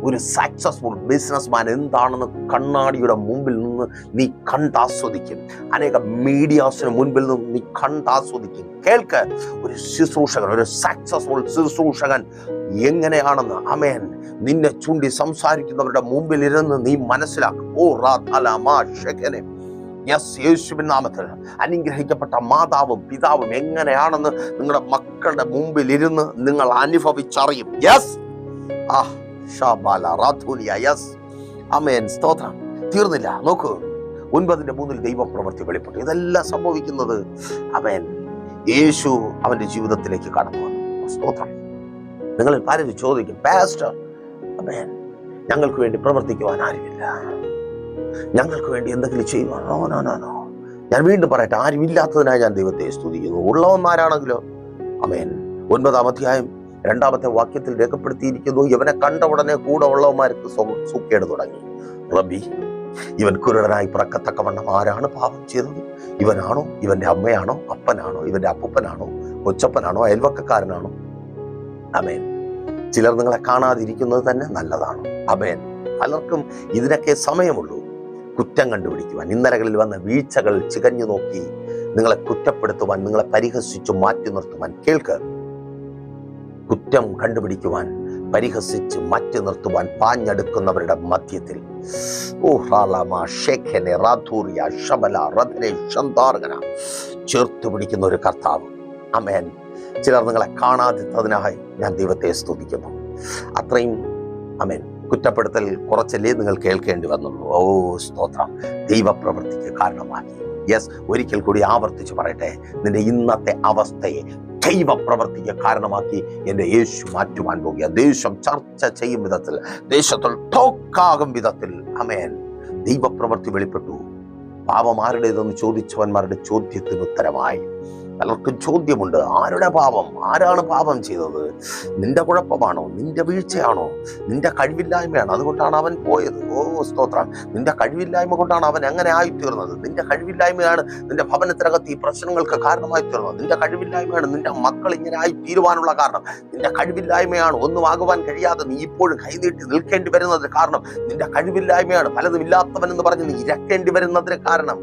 ഒരു സക്സസ്ഫുൾ ബിസിനസ്മാൻ എന്താണെന്ന് കണ്ണാടിയുടെ മുമ്പിൽ നിന്ന് നീ കണ്ടാസ്വദിക്കും. അനേക മീഡിയാസിന് മുൻപിൽ നിന്ന് നീ കണ്ടാസ്വദിക്കും. കേൾക്ക്, ഒരു ശുശ്രൂഷകൻ, ഒരു സക്സസ്ഫുൾ ശുശ്രൂഷകൻ എങ്ങനെയാണെന്ന്. ആമേൻ. നിന്നെ ചൂണ്ടി സംസാരിക്കുന്നവരുടെ മുമ്പിൽ ഇരുന്ന് നീ മനസ്സിലാക്കും. ഓ റാഥലമാ, യെസ്, യേശുവിൻ നാമത്തിൽ അനുഗ്രഹിക്കപ്പെട്ട മാതാവും പിതാവും എങ്ങനെയാണെന്ന് നിങ്ങളുടെ മക്കളുടെ മുമ്പിൽ ഇരുന്ന് നിങ്ങൾ അനുഭവിച്ചറിയും. യെസ്, ആമേൻ. സ്തോത്രം. തീർന്നില്ല. നോക്കൂ, 9:3 ദൈവപ്രവൃത്തി വെളിപ്പെട്ടു. ഇതെല്ലാം സംഭവിക്കുന്നത് അവൻ യേശു അവന്റെ ജീവിതത്തിലേക്ക് കടന്നു വന്നു. സ്തോത്രം. നിങ്ങളിൽ പലരും ചോദിക്കും, പാസ്റ്റർ, ആമേൻ, ഞങ്ങൾക്ക് വേണ്ടി പ്രവർത്തിക്കുവാൻ ആരുമില്ല, ഞങ്ങൾക്ക് വേണ്ടി എന്തെങ്കിലും ചെയ്യുവാനോ? നോ. ഞാൻ വീണ്ടും പറയട്ടെ, ആരുമില്ലാത്തതിനായി ഞാൻ ദൈവത്തെ സ്തുതിക്കുന്നു. ഉള്ളവന്മാരാണെങ്കിലോ, ആമേൻ, 9-ാം അധ്യായം 2-ാമത്തെ വാക്യത്തിൽ രേഖപ്പെടുത്തിയിരിക്കുന്നു, ഇവനെ കണ്ട ഉടനെ കൂടെ ഉള്ളവന്മാർക്ക് സൂക്കേട് തുടങ്ങി. റബ്ബി, ഇവൻ കുരുടനായി പിറക്കത്തക്കവണ്ണം ആരാണ് പാപം ചെയ്തത്? ഇവനാണോ? ഇവന്റെ അമ്മയാണോ? അപ്പനാണോ? ഇവന്റെ അപ്പൂപ്പനാണോ? കൊച്ചപ്പനാണോ? അയൽവക്കക്കാരനാണോ? ആമേൻ. ചിലർ നിങ്ങളെ കാണാതിരിക്കുന്നത് തന്നെ നല്ലതാണ്. ആമേൻ. പലർക്കും ഇതിനൊക്കെ സമയമുള്ളൂ കുറ്റം കണ്ടുപിടിക്കുവാൻ. ഇന്നലകളിൽ വന്ന വീഴ്ചകൾ ചികഞ്ഞു നോക്കി നിങ്ങളെ കുറ്റപ്പെടുത്തുവാൻ, നിങ്ങളെ പരിഹസിച്ചു മാറ്റി നിർത്തുവാൻ. കേൾക്ക്, കുറ്റം കണ്ടുപിടിക്കുവാൻ, പരിഹസിച്ച് മാറ്റി നിർത്തുവാൻ പാഞ്ഞെടുക്കുന്നവരുടെ മധ്യത്തിൽ ചേർത്ത് പിടിക്കുന്ന ഒരു കർത്താവ്. ആമേൻ. ചിലർ നിങ്ങളെ കാണാതിരുന്നതിനായി ഞാൻ ദൈവത്തെ സ്തുതിക്കുന്നു. അത്രയും ആമേൻ കുറ്റപ്പെടുത്തൽ കുറച്ചല്ലേ നിങ്ങൾ കേൾക്കേണ്ടി വന്നുള്ളൂ. ഓ സ്തോത്രം. ദൈവപ്രവൃത്തിക്ക് കാരണമാക്കി. യെസ്, ഒരിക്കൽ കൂടി ആവർത്തിച്ച് പറയട്ടെ, നിന്റെ ഇന്നത്തെ അവസ്ഥയെ ദൈവ പ്രവർത്തിക്ക് കാരണമാക്കി എൻ്റെ യേശു മാറ്റുവാൻ പോകുക. ദേശം ചർച്ച ചെയ്യും വിധത്തിൽ, ദേശത്തിൽ ടോക്കാകും വിധത്തിൽ ആമേൻ ദൈവപ്രവൃത്തി വെളിപ്പെട്ടു. പാപം ആരുടേതെന്ന് ചോദിച്ചവന്മാരുടെ ചോദ്യത്തിന് ഉത്തരമായി. പലർക്കും ചോദ്യമുണ്ട്, ആരുടെ പാപം? ആരാണ് പാപം ചെയ്തത്? നിന്റെ കുഴപ്പമാണോ? നിന്റെ വീഴ്ചയാണോ? നിന്റെ കഴിവില്ലായ്മയാണ്, അതുകൊണ്ടാണ് അവൻ പോയത്. ഓ സ്തോത്രം. നിന്റെ കഴിവില്ലായ്മ കൊണ്ടാണ് അവൻ എങ്ങനെ ആയിത്തീർന്നത്. നിന്റെ കഴിവില്ലായ്മയാണ് നിന്റെ ഭവനത്തിനകത്ത് ഈ പ്രശ്നങ്ങൾക്ക് കാരണമായി തീർന്നത്. നിന്റെ കഴിവില്ലായ്മയാണ് നിന്റെ മക്കൾ ഇങ്ങനെ ആയി തീരുവാനുള്ള കാരണം. നിന്റെ കഴിവില്ലായ്മയാണ് ഒന്നും ആകുവാൻ കഴിയാതെ നീ ഇപ്പോഴും കൈനീട്ടി നിൽക്കേണ്ടി വരുന്നതിന് കാരണം. നിന്റെ കഴിവില്ലായ്മയാണ് പലതും ഇല്ലാത്തവൻ എന്ന് പറഞ്ഞ് നീ ഇരക്കേണ്ടി വരുന്നതിന് കാരണം.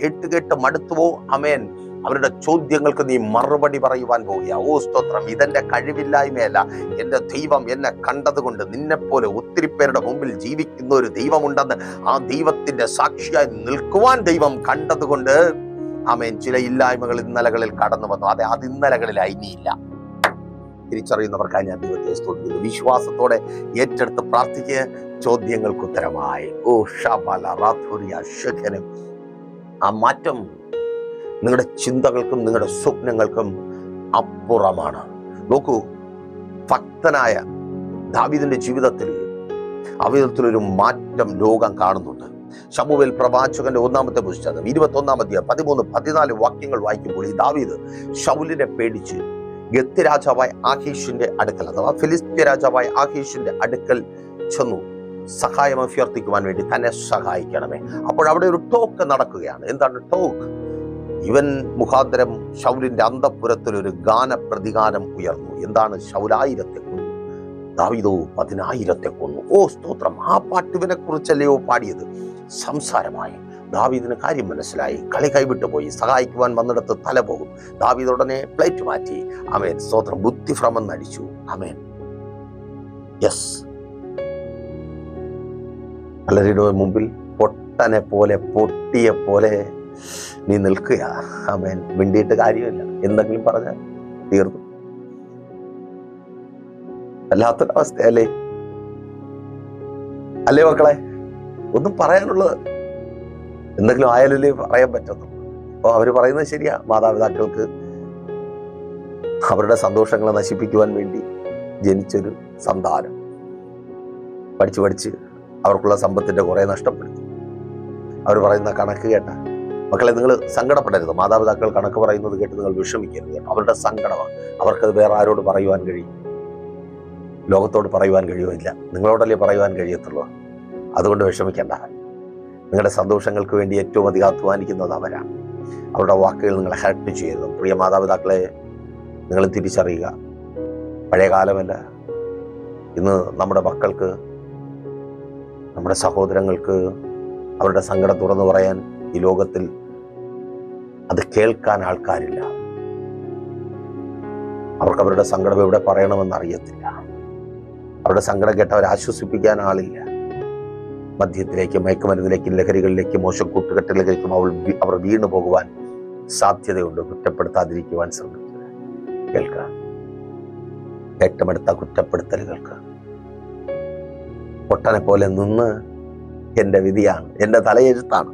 കേട്ട് കേട്ട് മടുത്തുവോ? ആമേൻ. അവരുടെ ചോദ്യങ്ങൾക്ക് നീ മറുപടി പറയുവാൻ പോവുക. ഓ സ്തോത്രം. ഇതെന്റെ കഴിവില്ലായ്മയല്ല, എൻ്റെ ദൈവം എന്നെ കണ്ടതുകൊണ്ട്. നിന്നെപ്പോലെ ഒത്തിരി പേരുടെ മുമ്പിൽ ജീവിക്കുന്ന ഒരു ദൈവമുണ്ടെന്ന്, ആ ദൈവത്തിന്റെ സാക്ഷിയായി നിൽക്കുവാൻ ദൈവം കണ്ടതുകൊണ്ട് ആമേൻ ചില ഇല്ലായ്മകൾ ഇന്നലകളിൽ കടന്നു വന്നു. അതെ, അത് ഇന്നലകളിലായി ഇനിയില്ല. തിരിച്ചറിയുന്നവർക്കായി ഞാൻ ദൈവത്തെ സ്തുതിക്കുന്നു. വിശ്വാസത്തോടെ ഏറ്റെടുത്ത് പ്രാർത്ഥിക്കുക. ചോദ്യങ്ങൾക്ക് ഉത്തരമായി. ഓ ഷബല റാഥുരിയ ശഖനം. ആ മാറ്റം നിങ്ങളുടെ ചിന്തകൾക്കും നിങ്ങളുടെ സ്വപ്നങ്ങൾക്കും അപ്പുറമാണ്. നോക്കൂ, ഭക്തനായ ദാവീദിന്റെ ജീവിതത്തിൽ അവിധത്തിലൊരു മാറ്റം ലോകം കാണുന്നുണ്ട്. ശമൂവേൽ പ്രവാചകന്റെ 1-ാമത്തെ പുസ്തകം 21-ാം അധ്യായം 13-14 വാക്യങ്ങൾ വായിക്കുമ്പോൾ ഈ ദാവീദ് ശൗലിനെ പേടിച്ച് ഗത്ത് രാജാവായ ആഖീഷിന്റെ അടുക്കൽ, അഥവാ ഫിലിസ്ത്യ രാജാവായ ആഖീഷിന്റെ അടുക്കൽ ചെന്നു സഹായം അഭ്യർത്ഥിക്കുവാൻ വേണ്ടി, തന്നെ സഹായിക്കണമേ. അപ്പോൾ അവിടെ ഒരു ടോക്ക് നടക്കുകയാണ്. എന്താണ് ടോക്ക്? ഇവൻ മുഖാന്തരം ശൗലിന്റെ അന്തഃപുരത്തിൽ ഒരു ഗാന പ്രതിഗാനം ഉയർന്നു. എന്താണ്? ശൗൽ 1000 കൊന്നു, ദാവീദോ 10,000 കൊന്നു. ഓ സ്തോത്രം. ആ പാട്ടുവിനെ കുറിച്ചല്ലയോ പാടിയത്? സംസാരമായി. ദാവീദിന് കാര്യം മനസ്സിലായി. കളി കൈവിട്ടു പോയി. സഹായിക്കുവാൻ വന്നിടത്ത് തല പോകും. ദാവീദ് ഉടനെ പ്ലേറ്റ് മാറ്റി. ആമേൻ. സ്തോത്രം. ബുദ്ധിഭ്രമം നടിച്ചു. ആമേൻ. യെസ്, പലരുടെ മുമ്പിൽ പൊട്ടനെ പോലെ, പൊട്ടിയെ പോലെ നീ നിൽക്കുക. ആമേൻ. മിണ്ടിയിട്ട് കാര്യമില്ല. എന്തെങ്കിലും പറഞ്ഞാൽ തീർന്നു. വല്ലാത്തൊരവസ്ഥയല്ലേ? അല്ലേ മക്കളെ? ഒന്നും പറയാനുള്ളത് എന്തെങ്കിലും ആയാലല്ലേ പറയാൻ പറ്റുന്നു. അപ്പോൾ അവർ പറയുന്നത് ശരിയാ. മാതാപിതാക്കൾക്ക് അവരുടെ സന്തോഷങ്ങളെ നശിപ്പിക്കുവാൻ വേണ്ടി ജനിച്ചൊരു സന്താനം പഠിച്ച് അവർക്കുള്ള സമ്പത്തിന്റെ കുറെ നഷ്ടപ്പെടുത്തി. അവർ പറയുന്ന കണക്ക് കേട്ട മക്കളെ, നിങ്ങൾ സങ്കടപ്പെടരുത്. മാതാപിതാക്കൾ കണക്ക് പറയുന്നത് കേട്ട് നിങ്ങൾ വിഷമിക്കരുത്. അവരുടെ സങ്കടമാണ്. അവർക്കത് വേറെ ആരോട് പറയുവാൻ കഴിയും? ലോകത്തോട് പറയുവാൻ കഴിയുമില്ല. നിങ്ങളോടല്ലേ പറയുവാൻ കഴിയത്തുള്ളൂ. അതുകൊണ്ട് വിഷമിക്കേണ്ട. നിങ്ങളുടെ സന്തോഷങ്ങൾക്ക് വേണ്ടി ഏറ്റവും അധികം അധ്വാനിക്കുന്നത് അവരാണ്. അവരുടെ വാക്കുകൾ നിങ്ങളെ ഹർട്ട് ചെയ്യരുത്. പ്രിയ മാതാപിതാക്കളെ, നിങ്ങൾ തിരിച്ചറിയുക. പഴയ കാലമല്ല. ഇന്ന് നമ്മുടെ മക്കൾക്ക്, നമ്മുടെ സഹോദരങ്ങൾക്ക് അവരുടെ സങ്കടം തുറന്നു പറയാൻ ഈ ലോകത്തിൽ അത് കേൾക്കാൻ ആൾക്കാരില്ല. അവർക്ക് അവരുടെ സങ്കടം എവിടെ പറയണമെന്ന് അറിയത്തില്ല. അവരുടെ സങ്കടം കേട്ട് അവരെ ആശ്വസിപ്പിക്കാൻ ആളില്ല. മദ്യത്തിലേക്കും മയക്കുമരുന്നിലേക്കും ലഹരികളിലേക്കും മോശം കൂട്ടുകെട്ടിലേക്കും അവർ വീണു പോകുവാൻ സാധ്യതയുണ്ട്. കുറ്റപ്പെടുത്താതിരിക്കുവാൻ ശ്രമിക്കുക. കേൾക്കുക. ഏറ്റമെടുത്ത കുറ്റപ്പെടുത്തലുകൾക്ക് പൊട്ടനെ പോലെ നിന്ന് എൻ്റെ വിധിയാണ്, എൻ്റെ തലയെഴുത്താണ്,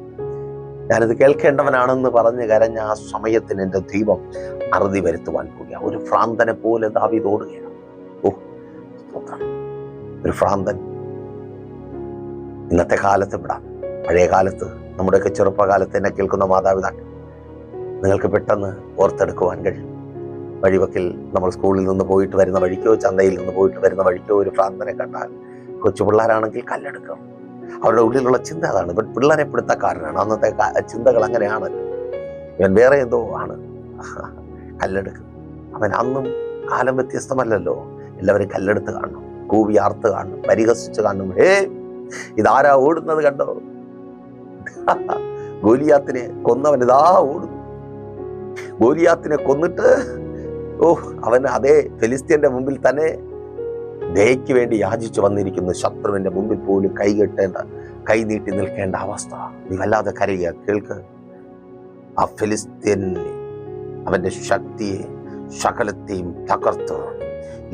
ഞാനിത് കേൾക്കേണ്ടവനാണെന്ന് പറഞ്ഞ് കരഞ്ഞ ആ സമയത്തിന് എൻ്റെ ദൈവം അറുതി വരുത്തുവാൻ പോകുക. ഒരു ഭ്രാന്തനെ പോലെ ദാവീദ് ഓടുകയാണ്. ഓ ഒരു ഭ്രാന്തൻ. ഇന്നത്തെ കാലത്ത് വിടാം. പഴയ കാലത്ത്, നമ്മുടെയൊക്കെ ചെറുപ്പകാലത്ത് എന്നെ കേൾക്കുന്ന മാതാപിതാക്കൾ, നിങ്ങൾക്ക് പെട്ടെന്ന് ഓർത്തെടുക്കുവാൻ കഴിയും. വഴിവക്കിൽ നമ്മൾ സ്കൂളിൽ നിന്ന് പോയിട്ട് വരുന്ന വഴിക്കോ ചന്തയിൽ നിന്ന് പോയിട്ട് വരുന്ന വഴിക്കോ ഒരു ഭ്രാന്തനെ കണ്ടാൽ, കൊച്ചു പിള്ളേരാണെങ്കിൽ കല്ലെടുക്കും. അവരുടെ ഉള്ളിലുള്ള ചിന്ത അതാണ്. ഇവൻ പിള്ളേരെ പിടുത്തക്കാരനാണ്. അന്നത്തെ ചിന്തകൾ അങ്ങനെയാണ്. ഇവൻ വേറെ എന്തോ ആണ്. കല്ലെടുക്കും. അവൻ അന്നും കാലം വ്യത്യസ്തമല്ലല്ലോ. എല്ലാവരും കല്ലെടുത്ത് കാണും, കൂവി ആർത്ത് കാണും, പരിഹസിച്ച് കാണും. ഇതാരാ ഓടുന്നത് കണ്ടോ? ഗോലിയാത്തിനെ കൊന്നവൻ ഇതാ ഓടുന്നു. ഗോലിയാത്തിനെ കൊന്നിട്ട് അവൻ അതേ ഫെലിസ്ത്യന്റെ മുമ്പിൽ തന്നെ ദയയ്ക്ക് വേണ്ടി യാചിച്ചു വന്നിരിക്കുന്നു. ശത്രുവിന്റെ മുമ്പിൽ പോലും കൈ നീട്ടി നിൽക്കേണ്ട അവസ്ഥ. നീ വല്ലാതെ കരയുക. കേൾക്ക്. ആ ഫെലിസ്ത്യൻ അവന്റെ ശക്തിയെ സകലത്തെയും തകർത്ത്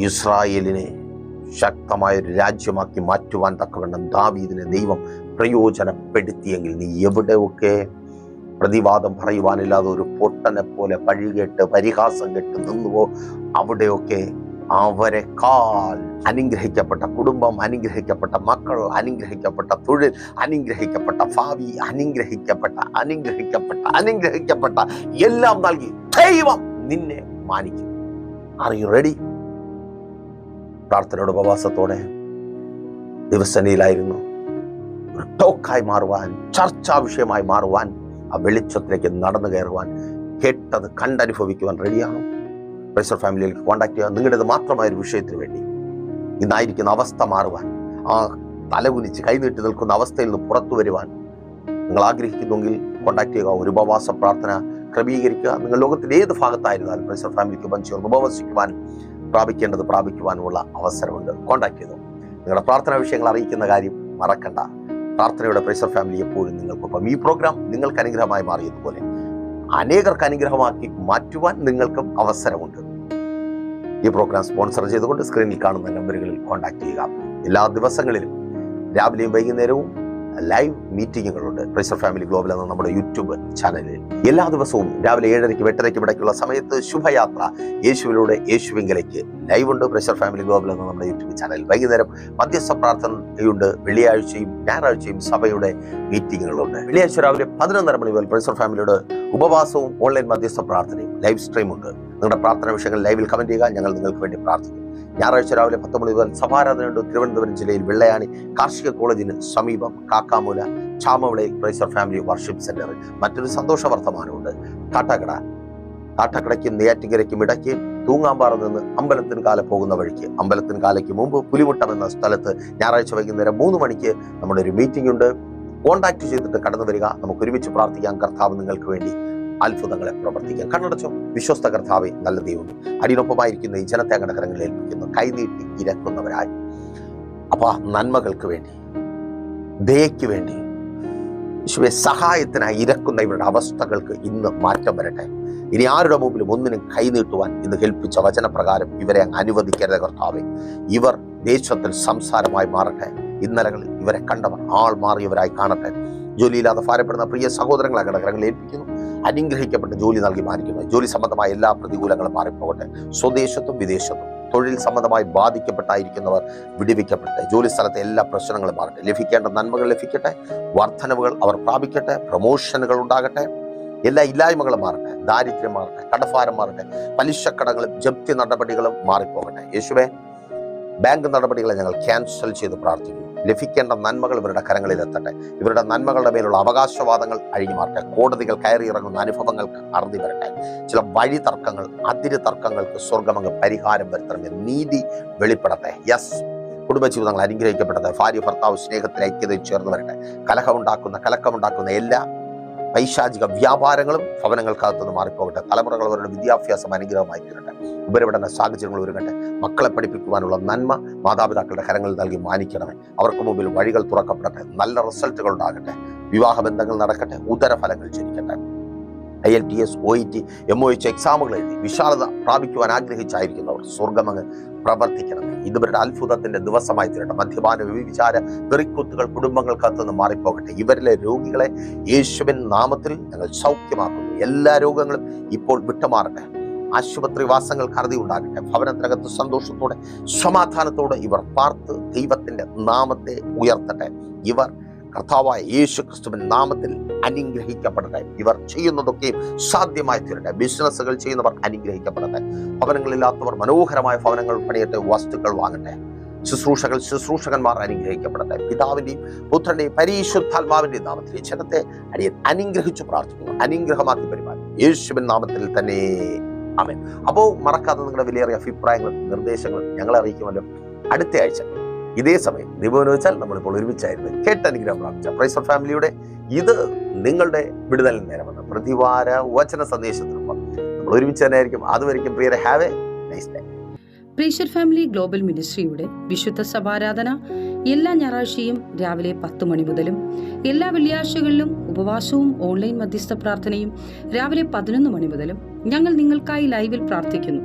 ഇസ്രായേലിനെ ശക്തമായ ഒരു രാജ്യമാക്കി മാറ്റുവാൻ തക്കവണ്ണം ദാവീദിനെ ദൈവം പ്രയോജനപ്പെടുത്തിയെങ്കിൽ നീ എവിടെയൊക്കെ പ്രതിവാദം പറയുവാനില്ലാതെ ഒരു പൊട്ടനെ പോലെ പഴികേട്ട് പരിഹാസം കെട്ട് നിന്നുവോ, അവിടെയൊക്കെ അവരെക്കാൾ അനുഗ്രഹിക്കപ്പെട്ട കുടുംബം, അനുഗ്രഹിക്കപ്പെട്ട മക്കൾ, അനുഗ്രഹിക്കപ്പെട്ട തൊഴിൽ, അനുഗ്രഹിക്കപ്പെട്ട ഭാവി, അനുഗ്രഹിക്കപ്പെട്ട എല്ലാം നൽകി ദൈവം നിന്നെ മാനിക്കും. Are you ready? പ്രാർത്ഥനയുടെ ഉപവാസത്തോടെ ദിവസനയിലായിരുന്നു ഒരു ടോക്കായി മാറുവാൻ, ചർച്ചാ വിഷയമായി മാറുവാൻ, ആ വെളിച്ചത്തിലേക്ക് നടന്നു കയറുവാൻ, കേട്ടത് കണ്ടനുഭവിക്കുവാൻ റെഡിയാണോ? പ്രൈസർ ഫാമിലിയിലേക്ക് കോൺടാക്ട് ചെയ്യുക. നിങ്ങളുടേത് മാത്രമായ ഒരു വിഷയത്തിന് വേണ്ടി ഇന്നായിരിക്കുന്ന അവസ്ഥ മാറുവാൻ, ആ തലകുനിച്ച് കൈനീട്ടി നിൽക്കുന്ന അവസ്ഥയിൽ നിന്ന് പുറത്തു വരുവാൻ നിങ്ങൾ ആഗ്രഹിക്കുന്നുവെങ്കിൽ കോൺടാക്ട് ചെയ്യുക. ഒരു ഉപവാസ പ്രാർത്ഥന ക്രമീകരിക്കുക. നിങ്ങൾ ലോകത്തിന്റെ ഏത് ഭാഗത്തായിരുന്നാലും പ്രൈസർ ഫാമിലിക്ക് ചേർന്ന് ഉപവസിക്കുവാൻ, പ്രാപിക്കുവാനുമുള്ള അവസരമുണ്ട്. കോൺടാക്ട് ചെയ്തു. നിങ്ങളുടെ പ്രാർത്ഥനാ വിഷയങ്ങൾ അറിയിക്കുന്ന കാര്യം മറക്കണ്ട. പ്രാർത്ഥനയുടെ പ്രൈസർ ഫാമിലി എപ്പോഴും നിങ്ങൾക്കൊപ്പം. ഈ പ്രോഗ്രാം നിങ്ങൾക്ക് അനുഗ്രഹമായി മാറിയതുപോലെ അനേകർക്ക് അനുഗ്രഹമാക്കി മാറ്റുവാൻ നിങ്ങൾക്കും അവസരമുണ്ട്. ഈ പ്രോഗ്രാം സ്പോൺസർ ചെയ്തുകൊണ്ട് സ്ക്രീനിൽ കാണുന്ന നമ്പറുകളിൽ കോൺടാക്ട് ചെയ്യുക. എല്ലാ ദിവസങ്ങളിലും രാവിലെയും വൈകുന്നേരവും ലൈവ് മീറ്റിങ്ങുകളുണ്ട്. പ്രൈസർ ഫാമിലി ഗ്ലോബൽ എന്ന നമ്മുടെ യൂട്യൂബ് ചാനലിൽ എല്ലാ ദിവസവും രാവിലെ 7:30-ക്കും 8:30-ക്കും ഇടയ്ക്കുള്ള സമയത്ത് ശുഭയാത്ര യേശുവിലൂടെ യേശുവിങ്കലേക്ക് ലൈവ് ഉണ്ട്. പ്രൈസർ ഫാമിലി ഗ്ലോബൽ എന്ന നമ്മുടെ യൂട്യൂബ് ചാനൽ. വൈകുന്നേരം മധ്യസ്ഥ പ്രാർത്ഥനയുണ്ട്. വെള്ളിയാഴ്ചയും ഞായറാഴ്ചയും സഭയുടെ മീറ്റിങ്ങുകളുണ്ട്. വെള്ളിയാഴ്ച രാവിലെ 11:30 മണി മുതൽ പ്രൈസർ ഫാമിലിയുടെ ഉപവാസവും ഓൺലൈൻ മധ്യസ്ഥ പ്രാർത്ഥനയും ലൈവ് സ്ട്രീം ഉണ്ട്. നിങ്ങളുടെ പ്രാർത്ഥന വിഷയങ്ങൾ ലൈവിൽ കമന്റ് ചെയ്യുക. ഞങ്ങൾ നിങ്ങൾക്ക് വേണ്ടി പ്രാർത്ഥിക്കും. ഞായറാഴ്ച രാവിലെ 10 മണി മുതൽ സഭാരാധനയുണ്ട്. തിരുവനന്തപുരം ജില്ലയിൽ വെള്ളയാണി കാർഷിക കോളേജിന് സമീപം കാക്കാമൂല ചാമവിളയിൽ പ്രൈസർ ഫാമിലി വർഷിപ്പ് സെന്ററിൽ മറ്റൊരു സന്തോഷ വർത്തമാനമുണ്ട്. കാട്ടക്കടയ്ക്കും നെയ്യാറ്റിൻകരയ്ക്കും ഇടയ്ക്ക് തൂങ്ങാമ്പാറ നിന്ന് അമ്പലത്തിന് കാല പോകുന്ന വഴിക്ക്, അമ്പലത്തിന് കാലയ്ക്ക് മുമ്പ് പുലിമുട്ടം എന്ന സ്ഥലത്ത് ഞായറാഴ്ച വൈകുന്നേരം 3 മണിക്ക് നമ്മുടെ ഒരു മീറ്റിംഗ് ഉണ്ട്. കോൺടാക്ട് ചെയ്തിട്ട് കടന്നു വരിക. നമുക്ക് ഒരുമിച്ച് പ്രാർത്ഥിക്കാം. കർത്താവ് നിങ്ങൾക്ക് വേണ്ടി അത്ഭുതങ്ങളെ പ്രവർത്തിക്കാം. കണ്ണടച്ചോ. വിശ്വസ്ത കർത്താവെ, നല്ല ദൈവം, അടിയൊപ്പമായിരിക്കുന്ന ഈ ജനത്തെ അങ്ങയുടെ കരങ്ങളിൽ ഏൽപ്പിക്കുന്നു. കൈനീട്ടി ഇരക്കുന്നവരായി അപ്പൊ നന്മകൾക്ക് വേണ്ടി, ദയയ്ക്ക് വേണ്ടി, യേശുവേ സഹായത്തിനായി ഇരക്കുന്ന ഇവരുടെ അവസ്ഥകൾക്ക് ഇന്ന് മാറ്റം വരട്ടെ. ഇനി ആരുടെ മുമ്പിലും ഒന്നിനും കൈനീട്ടുവാൻ ഇന്ന് കേൾപ്പിച്ച വചനപ്രകാരം ഇവരെ അങ്ങ് അനുവദിക്കരുത് കർത്താവെ. ഇവർ ദേശത്തിൽ സംസാരമായി മാറട്ടെ. ഇന്നലകളിൽ ഇവരെ കണ്ടവർ ആൾ മാറിയവരായി കാണട്ടെ. ജോലിയില്ലാതെ ഭാരപ്പെടുന്ന പ്രിയ സഹോദരങ്ങളെ അങ്ങയുടെ കരങ്ങളിൽ ഏൽപ്പിക്കുന്നു. അനുഗ്രഹിക്കപ്പെട്ട് ജോലി നൽകി മാനിക്കുന്നു. ജോലി സംബന്ധമായ എല്ലാ പ്രതികൂലങ്ങളും മാറിപ്പോകട്ടെ. സ്വദേശത്തും വിദേശത്തും തൊഴിൽ സംബന്ധമായി ബാധിക്കപ്പെട്ടായിരിക്കുന്നവർ വിടുവിക്കപ്പെട്ട് ജോലി സ്ഥലത്തെ എല്ലാ പ്രശ്നങ്ങളും മാറട്ടെ. ലഭിക്കേണ്ട നന്മകൾ ലഭിക്കട്ടെ. വർധനവുകൾ അവർ പ്രാപിക്കട്ടെ. പ്രമോഷനുകൾ ഉണ്ടാകട്ടെ. എല്ലാ ഇല്ലായ്മകളും മാറട്ടെ. ദാരിദ്ര്യം മാറട്ടെ. കടഭാരം മാറട്ടെ. പലിശക്കടങ്ങളും ജപ്തി നടപടികളും മാറിപ്പോകട്ടെ. യേശുവേ, ബാങ്ക് നടപടികളെ ഞങ്ങൾ ക്യാൻസൽ ചെയ്ത് പ്രാർത്ഥിക്കുന്നു. ലഭിക്കേണ്ട നന്മകൾ ഇവരുടെ കരങ്ങളിൽ എത്തട്ടെ. ഇവരുടെ നന്മകളുടെ മേലുള്ള അവകാശവാദങ്ങൾ അഴിഞ്ഞു മാറട്ടെ. കോടതികൾ കയറി ഇറങ്ങുന്ന അനുഭവങ്ങൾക്ക് അറുതി വരട്ടെ. ചില വഴി തർക്കങ്ങൾ, അതിര് തർക്കങ്ങൾക്ക് സ്വർഗമങ്ങ് പരിഹാരം വരുത്തണമെന്ന് നീതി വെളിപ്പെടട്ടെ. യെസ്, കുടുംബജീവിതങ്ങൾ അനുഗ്രഹിക്കപ്പെടട്ടെ. ഭാര്യ ഭർത്താവ് സ്നേഹത്തിൽ ഐക്യതയിൽ ചേർന്ന് വരട്ടെ. കലക്കമുണ്ടാക്കുന്ന എല്ലാ പൈശാചിക വ്യാപാരങ്ങളും ഭവനങ്ങൾക്കകത്തുനിന്ന് മാറിപ്പോകട്ടെ. തലമുറകൾ അവരുടെ വിദ്യാഭ്യാസം അനുഗ്രഹമായി തീരട്ടെ. ഉപരിപഠന സാഹചര്യങ്ങൾ ഒരുങ്ങട്ടെ. മക്കളെ പഠിപ്പിക്കുവാനുള്ള നന്മ മാതാപിതാക്കളുടെ കരങ്ങളിൽ നൽകി മാനിക്കണമേ. അവർക്ക് മുമ്പിൽ വഴികൾ തുറക്കപ്പെടട്ടെ. നല്ല റിസൾട്ടുകൾ ഉണ്ടാകട്ടെ. വിവാഹ ബന്ധങ്ങൾ നടക്കട്ടെ. ഉദരഫലങ്ങൾ ജനിക്കട്ടെ. IELTS, OET, MOH എക്സാമുകൾ എഴുതി വിശാലത പ്രാപിക്കുവാൻ ആഗ്രഹിച്ചായിരിക്കുന്നവർ സ്വർഗമങ്ങ് പ്രവർത്തിക്കണമേ. ഇതുവരുടെ അത്ഭുതത്തിന്റെ ദിവസമായി തീരട്ടെ. മദ്യപാന വ്യഭിചാര വെറിക്കുത്തുകൾ കുടുംബങ്ങൾക്കകത്തുനിന്ന് മാറിപ്പോകട്ടെ. ഇവരിലെ രോഗികളെ യേശുവിൻ നാമത്തിൽ ഞങ്ങൾ സൗഖ്യമാക്കുന്നു. എല്ലാ രോഗങ്ങളും ഇപ്പോൾ വിട്ടുമാറട്ടെ. ആശുപത്രി വാസങ്ങൾക്ക് അറുതി ഉണ്ടാകട്ടെ. ഭവനത്തിനകത്ത് സന്തോഷത്തോടെ സമാധാനത്തോടെ ഇവർ പാർത്ത് ദൈവത്തിന്റെ നാമത്തെ ഉയർത്തട്ടെ. ഇവർ കർത്താവായ യേശു ക്രിസ്തുവിൻ നാമത്തിൽ അനുഗ്രഹിക്കപ്പെടട്ടെ. ഇവർ ചെയ്യുന്നതൊക്കെയും സാധ്യമായി തീരട്ടെ. ബിസിനസ്സുകൾ ചെയ്യുന്നവർ അനുഗ്രഹിക്കപ്പെടട്ടെ. ഭവനങ്ങളില്ലാത്തവർ മനോഹരമായ ഭവനങ്ങൾ പണിയട്ടെ. വസ്തുക്കൾ വാങ്ങട്ടെ. ശുശ്രൂഷകന്മാർ അനുഗ്രഹിക്കപ്പെടട്ടെ. പിതാവിന്റെയും പുത്രന്റെയും പരിശുദ്ധാത്മാവിന്റെയും നാമത്തിൽ ഈ ജനത്തെ അടിയൻ അനുഗ്രഹിച്ചു പ്രാർത്ഥിക്കുന്നു. അനുഗ്രഹമാക്കി പെരുമാറും യേശുവിൻ നാമത്തിൽ തന്നെ. ആമേൻ. അപ്പോൾ മറക്കാതെ നിങ്ങളുടെ വിലയേറിയ അഭിപ്രായങ്ങളും നിർദ്ദേശങ്ങളും ഞങ്ങളെ അറിയിക്കുമല്ലോ. അടുത്ത ആഴ്ച ഇതേ സമയം ദൈവമെന്ന് വെച്ചാൽ നമ്മളിപ്പോൾ ഒരുമിച്ചായിരുന്നു കേട്ടനുഗ്രഹം പ്രാപിച്ച പ്രൈസർ ഫാമിലിയുടെ ഇത് നിങ്ങളുടെ വിടുതൽ നേരമെന്ന് പ്രതിവാര വചന സന്ദേശത്തിനൊപ്പം നമ്മൾ ഒരുമിച്ച് തന്നെ ആയിരിക്കും. അതുവരെയും പ്രിയരെ, have a nice day. Praiser family global മിനിസ്ട്രിയുടെ വിശുദ്ധ സഭാരാധന എല്ലാ ഞായറാഴ്ചയും രാവിലെ 10 മണി മുതലും എല്ലാ വെള്ളിയാഴ്ചകളിലും ഉപവാസവും ഓൺലൈൻ മധ്യസ്ഥ പ്രാർത്ഥനയും രാവിലെ 11 മണി മുതലും ഞങ്ങൾ നിങ്ങൾക്കായി ലൈവിൽ പ്രാർത്ഥിക്കുന്നു.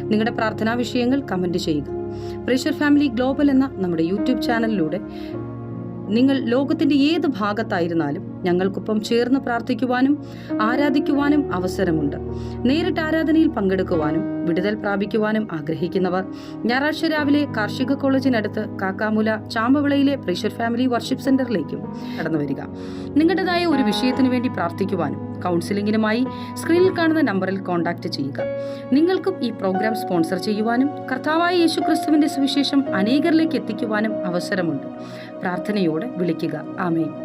നിങ്ങളുടെ പ്രാർത്ഥനാ വിഷയങ്ങൾ കമന്റ് ചെയ്യുക. പ്രൈസർ ഫാമിലി ഗ്ലോബൽ എന്ന നമ്മുടെ യൂട്യൂബ് ചാനലിലൂടെ നിങ്ങൾ ലോകത്തിന്റെ ഏത് ഭാഗത്തായിരുന്നാലും ഞങ്ങൾക്കൊപ്പം ചേർന്ന് പ്രാർത്ഥിക്കുവാനും ആരാധിക്കുവാനും അവസരമുണ്ട്. നേരിട്ട് ആരാധനയിൽ പങ്കെടുക്കുവാനും വിടുതൽ പ്രാപിക്കുവാനും ആഗ്രഹിക്കുന്നവർ ഞായറാഴ്ച രാവിലെ കാർഷിക കോളേജിനടുത്ത് കാക്കാമൂല ചാമ്പവിളയിലെ പ്രേഷർ ഫാമിലി വർഷിപ്പ് സെന്ററിലേക്കും കടന്നു വരിക. നിങ്ങളുടേതായ ഒരു വിഷയത്തിനു വേണ്ടി പ്രാർത്ഥിക്കുവാനും കൗൺസിലിംഗിനുമായി സ്ക്രീനിൽ കാണുന്ന നമ്പറിൽ കോൺടാക്ട് ചെയ്യുക. നിങ്ങൾക്കും ഈ പ്രോഗ്രാം സ്പോൺസർ ചെയ്യുവാനും കർത്താവായ യേശുക്രിസ്തുവിന്റെ സുവിശേഷം അനേകരിലേക്ക് എത്തിക്കുവാനും അവസരമുണ്ട്. പ്രാർത്ഥനയോടെ വിളിക്കുക. ആമേൻ.